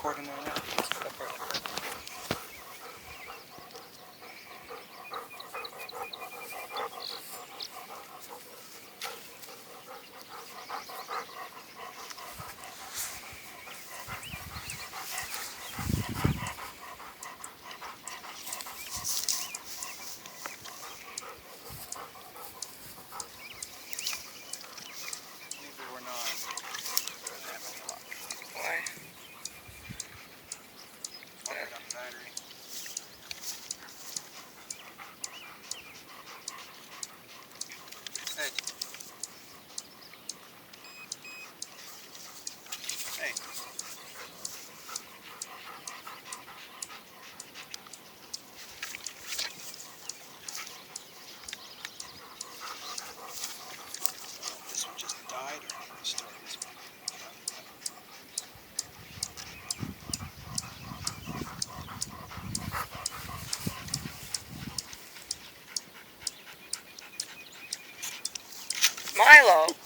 recording right now. Maybe we're not having luck. Why? I'll put on the battery. Hey. Hey. This one just died, or I'm gonna start this one. Milo!